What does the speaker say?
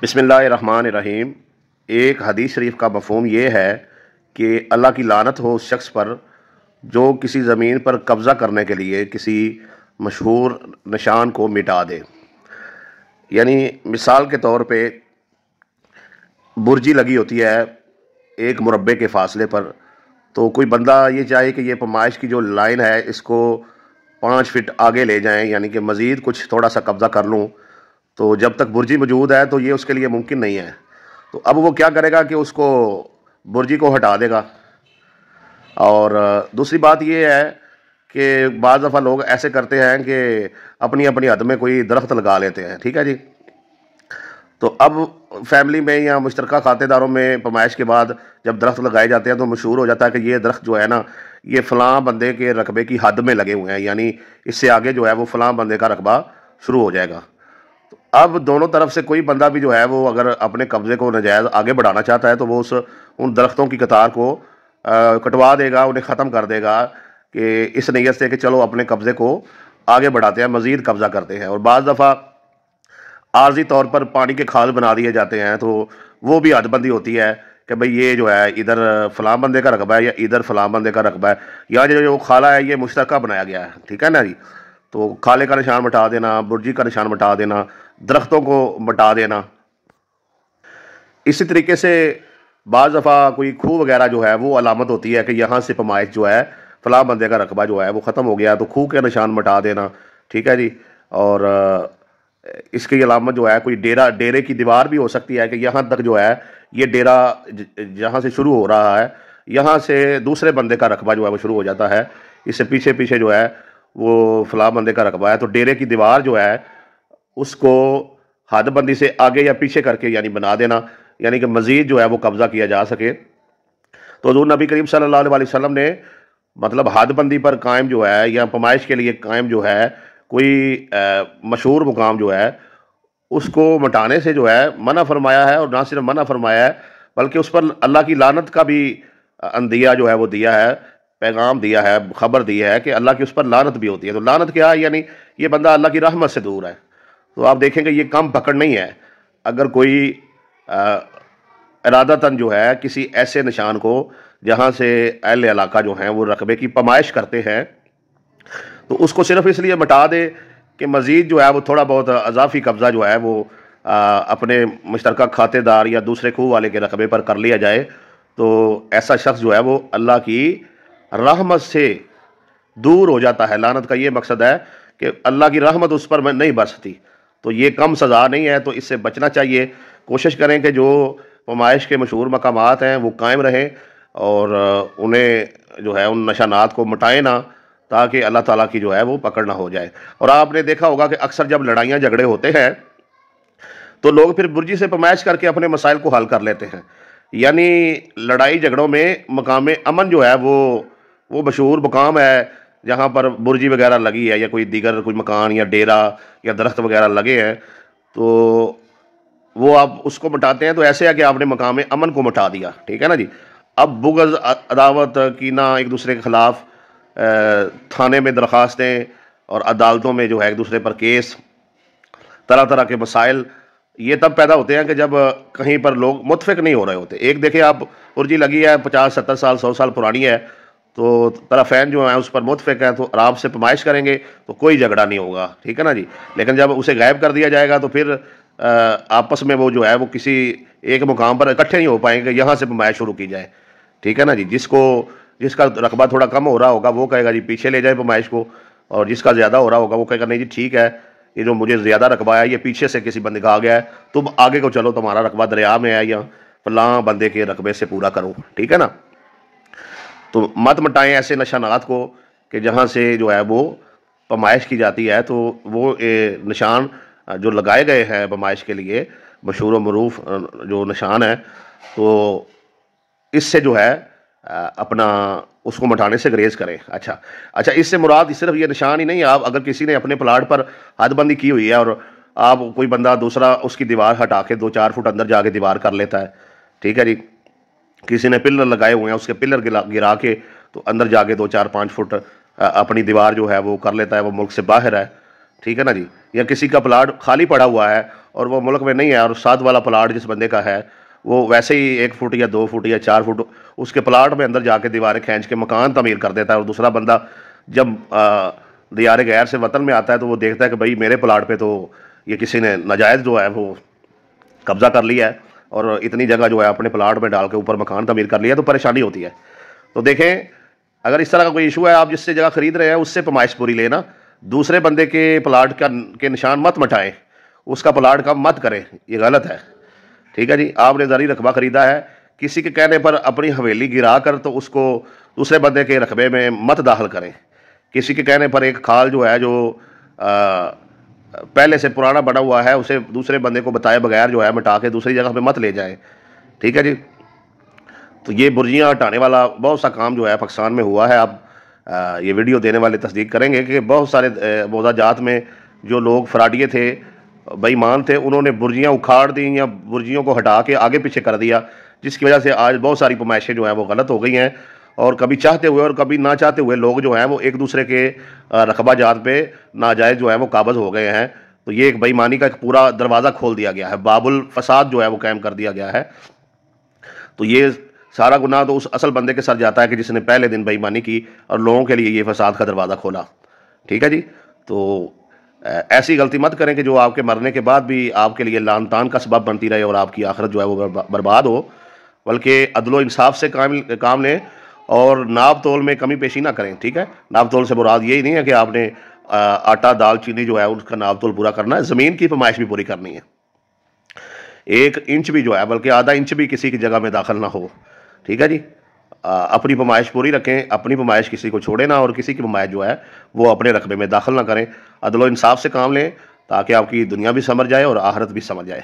بسم اللہ الرحمن الرحیم۔ ایک حدیث شریف کا مفہوم یہ ہے کہ اللہ کی لعنت ہو اس شخص پر جو کسی زمین پر قبضہ کرنے کے لیے کسی مشہور نشان کو مٹا دے۔ یعنی مثال کے طور پہ برجی لگی ہوتی ہے ایک مربع کے فاصلے پر، تو کوئی بندہ یہ چاہے کہ یہ پیمائش کی جو لائن ہے اس کو 5 فٹ آگے لے جائیں، یعنی کہ مزید کچھ تھوڑا سا قبضہ کر لوں، تو جب تک برجی موجود ہے تو یہ اس کے لیے ممکن نہیں ہے۔ تو اب وہ کیا کرے گا کہ اس کو برجی کو ہٹا دے گا۔ اور دوسری بات یہ ہے کہ بعض دفعہ لوگ ایسے کرتے ہیں کہ اپنی اپنی حد میں کوئی درخت لگا لیتے ہیں، ٹھیک ہے جی۔ تو اب فیملی میں یا مشترکہ خاتے داروں میں پیمائش کے بعد جب درخت لگائے جاتے ہیں تو مشہور ہو جاتا ہے کہ یہ درخت جو ہے نا یہ فلاں بندے کے رقبے کی حد میں لگے ہوئے ہیں، یعنی اس سے آگے جو ہے وہ فلاں بندے کا رقبہ شروع ہو جائے گا۔ تو اب دونوں طرف سے کوئی بندہ بھی جو ہے وہ اگر اپنے قبضے کو ناجائز آگے بڑھانا چاہتا ہے تو وہ ان درختوں کی قطار کو کٹوا دے گا، انہیں ختم کر دے گا، کہ اس نیت سے کہ چلو اپنے قبضے کو آگے بڑھاتے ہیں، مزید قبضہ کرتے ہیں۔ اور بعض دفعہ عارضی طور پر پانی کے کھال بنا دیے جاتے ہیں، تو وہ بھی حد بندی ہوتی ہے کہ بھئی یہ جو ہے ادھر فلاں بندے کا رقبہ ہے یا ادھر فلاں بندے کا رقبہ ہے، یا جو خالہ ہے یہ مشترکہ بنایا گیا ہے، ٹھیک ہے نا جی۔ تو خالے کا نشان مٹا دینا، برجی کا نشان مٹا دینا، درختوں کو مٹا دینا۔ اسی طریقے سے بعض دفعہ کوئی کھوہ وغیرہ جو ہے وہ علامت ہوتی ہے کہ یہاں سے پیمائش جو ہے فلاں بندے کا رقبہ جو ہے وہ ختم ہو گیا، تو کھوہ کے نشان مٹا دینا، ٹھیک ہے جی۔ اور اس کی علامت جو ہے کوئی ڈیرے کی دیوار بھی ہو سکتی ہے کہ یہاں تک جو ہے یہ ڈیرا جہاں سے شروع ہو رہا ہے یہاں سے دوسرے بندے کا رقبہ جو ہے وہ شروع ہو جاتا ہے، اس سے پیچھے پیچھے جو ہے وہ فلاں بندے کا رقبہ ہے، تو ڈیرے کی دیوار جو ہے اس کو حد بندی سے آگے یا پیچھے کر کے یعنی بنا دینا، یعنی کہ مزید جو ہے وہ قبضہ کیا جا سکے۔ تو حضور نبی کریم صلی اللہ علیہ وسلم نے مطلب حد بندی پر قائم جو ہے یا پیمائش کے لیے قائم جو ہے کوئی مشہور مقام جو ہے اس کو مٹانے سے جو ہے منع فرمایا ہے، اور نہ صرف منع فرمایا ہے بلکہ اس پر اللہ کی لعنت کا بھی اندیہ جو ہے وہ دیا ہے، پیغام دیا ہے، خبر دی ہے کہ اللہ کی اس پر لعنت بھی ہوتی ہے۔ تو لعنت کیا ہے؟ یعنی یہ بندہ اللہ کی رحمت سے دور ہے۔ تو آپ دیکھیں کہ یہ کم پکڑ نہیں ہے۔ اگر کوئی ارادتاً جو ہے کسی ایسے نشان کو جہاں سے اہل علاقہ جو ہیں وہ رقبے کی پیمائش کرتے ہیں تو اس کو صرف اس لیے مٹا دے کہ مزید جو ہے وہ تھوڑا بہت اضافی قبضہ جو ہے وہ اپنے مشترکہ کھاتے دار یا دوسرے کھوہ والے کے رقبے پر کر لیا جائے، تو ایسا شخص جو ہے وہ اللہ کی رحمت سے دور ہو جاتا ہے۔ لعنت کا یہ مقصد ہے کہ اللہ کی رحمت اس پر نہیں برستی، تو یہ کم سزا نہیں ہے، تو اس سے بچنا چاہیے۔ کوشش کریں کہ جو پیمائش کے مشہور مقامات ہیں وہ قائم رہیں اور انہیں جو ہے ان نشانات کو مٹائیں نہ، تاکہ اللہ تعالیٰ کی جو ہے وہ پکڑ نہ ہو جائے۔ اور آپ نے دیکھا ہوگا کہ اکثر جب لڑائیاں جھگڑے ہوتے ہیں تو لوگ پھر برجی سے پیمائش کر کے اپنے مسائل کو حل کر لیتے ہیں۔ یعنی لڑائی جھگڑوں میں مقام امن جو ہے وہ مشہور مقام ہے جہاں پر برجی وغیرہ لگی ہے یا کوئی دیگر کوئی مکان یا ڈیرا یا درخت وغیرہ لگے ہیں، تو وہ آپ اس کو مٹاتے ہیں تو ایسے ہے کہ آپ نے مقام امن کو مٹا دیا، ٹھیک ہے نا جی۔ اب بغض، عداوت، کینہ، ایک دوسرے کے خلاف تھانے میں درخواستیں اور عدالتوں میں جو ہے ایک دوسرے پر کیس، طرح طرح کے مسائل یہ تب پیدا ہوتے ہیں کہ جب کہیں پر لوگ متفق نہیں ہو رہے ہوتے۔ ایک دیکھیں آپ برجی لگی ہے 50 70 سال 100 سال پرانی ہے، تو طرفین جو ہیں اس پر متفق ہیں تو آرام سے پیمائش کریں گے تو کوئی جھگڑا نہیں ہوگا، ٹھیک ہے نا جی۔ لیکن جب اسے غائب کر دیا جائے گا تو پھر آپس میں وہ جو ہے وہ کسی ایک مقام پر اکٹھے نہیں ہو پائیں گے، یہاں سے پیمائش شروع کی جائے، ٹھیک ہے نا جی۔ جس کا رقبہ تھوڑا کم ہو رہا ہوگا وہ کہے گا جی پیچھے لے جائے پیمائش کو، اور جس کا زیادہ ہو رہا ہوگا وہ کہے گا نہیں جی ٹھیک ہے، یہ جو مجھے زیادہ رقبہ ہے یہ پیچھے سے کسی بندے کا آ گیا ہے، تم آگے کو چلو، تمہارا رقبہ دریا میں ہے یا فلاں بندے کے رقبے سے پورا کرو، ٹھیک ہے نا۔ تو مت مٹائیں ایسے نشانات کو کہ جہاں سے جو ہے وہ پیمائش کی جاتی ہے، تو وہ نشان جو لگائے گئے ہیں پیمائش کے لیے مشہور و معروف جو نشان ہے، تو اس سے جو ہے اپنا اس کو مٹانے سے گریز کریں۔ اچھا اس سے مراد صرف یہ نشان ہی نہیں، آپ اگر کسی نے اپنے پلاٹ پر حد بندی کی ہوئی ہے اور آپ کوئی بندہ دوسرا اس کی دیوار ہٹا کے 2-4 فٹ اندر جا کے دیوار کر لیتا ہے، ٹھیک ہے جی۔ کسی نے پلر لگائے ہوئے ہیں، اس کے پلر گرا کے تو اندر جا کے 2-4-5 فٹ اپنی دیوار جو ہے وہ کر لیتا ہے، وہ ملک سے باہر ہے، ٹھیک ہے نا جی، یا کسی کا پلاٹ خالی پڑا ہوا ہے اور وہ ملک میں نہیں ہے، اور ساتھ والا پلاٹ جس بندے کا ہے وہ ویسے ہی 1 فٹ یا 2 فٹ یا 4 فٹ اس کے پلاٹ میں اندر جا کے دیواریں کھینچ کے مکان تعمیر کر دیتا ہے، اور دوسرا بندہ جب دیار غیر سے وطن میں آتا ہے تو وہ دیکھتا ہے کہ بھائی میرے پلاٹ پہ تو یہ کسی نے ناجائز جو ہے وہ قبضہ کر لیا ہے اور اتنی جگہ جو ہے اپنے پلاٹ میں ڈال کے اوپر مکان تعمیر کر لیا، تو پریشانی ہوتی ہے۔ تو دیکھیں اگر اس طرح کا کوئی ایشو ہے، آپ جس سے جگہ خرید رہے ہیں اس سے پیمائش پوری لینا، دوسرے بندے کے پلاٹ کے نشان مت مٹائیں، اس کا پلاٹ کم مت کریں، یہ غلط ہے، ٹھیک ہے جی۔ آپ نے زرعی رقبہ خریدا ہے، کسی کے کہنے پر اپنی حویلی گرا کر تو اس کو دوسرے بندے کے رقبے میں مت داخل کریں، کسی کے کہنے پر ایک کھال جو ہے جو پہلے سے پرانا بنا ہوا ہے اسے دوسرے بندے کو بتائے بغیر جو ہے مٹا کے دوسری جگہ پہ مت لے جائیں، ٹھیک ہے جی۔ تو یہ برجیاں ہٹانے والا بہت سا کام جو ہے پاکستان میں ہوا ہے۔ آپ یہ ویڈیو دینے والے تصدیق کریں گے کہ بہت سارے موضوع جات میں جو لوگ فراڈیے تھے، بے ایمان تھے، انہوں نے برجیاں اکھاڑ دیں یا برجیوں کو ہٹا کے آگے پیچھے کر دیا، جس کی وجہ سے آج بہت ساری پیمائشیں جو ہیں وہ غلط ہو گئی ہیں، اور کبھی چاہتے ہوئے اور کبھی نہ چاہتے ہوئے لوگ جو ہیں وہ ایک دوسرے کے رقبہ جات پہ ناجائز جو ہے وہ قابض ہو گئے ہیں۔ تو یہ ایک بے ایمانی کا ایک پورا دروازہ کھول دیا گیا ہے، باب الفساد جو ہے وہ قائم کر دیا گیا ہے۔ تو یہ سارا گناہ تو اس اصل بندے کے سر جاتا ہے کہ جس نے پہلے دن بے ایمانی کی اور لوگوں کے لیے یہ فساد کا دروازہ کھولا، ٹھیک ہے جی۔ تو ایسی غلطی مت کریں کہ جو آپ کے مرنے کے بعد بھی آپ کے لیے لعن طعن کا سبب بنتی رہے اور آپ کی آخرت جو ہے وہ برباد ہو، بلکہ عدل و انصاف سے کام لیں اور ناپ تول میں کمی پیشی نہ کریں، ٹھیک ہے۔ ناپ تول سے مراد یہی نہیں ہے کہ آپ نے آٹا دال چینی جو ہے اس کا ناپ تول پورا کرنا ہے، زمین کی پیمائش بھی پوری کرنی ہے، 1 انچ بھی جو ہے بلکہ آدھا انچ بھی کسی کی جگہ میں داخل نہ ہو، ٹھیک ہے جی۔ اپنی پیمائش پوری رکھیں، اپنی پیمائش کسی کو چھوڑیں نہ، اور کسی کی پیمائش جو ہے وہ اپنے رقبے میں داخل نہ کریں۔ عدل و انصاف سے کام لیں تاکہ آپ کی دنیا بھی سمجھ جائے اور آخرت بھی سمجھ جائے۔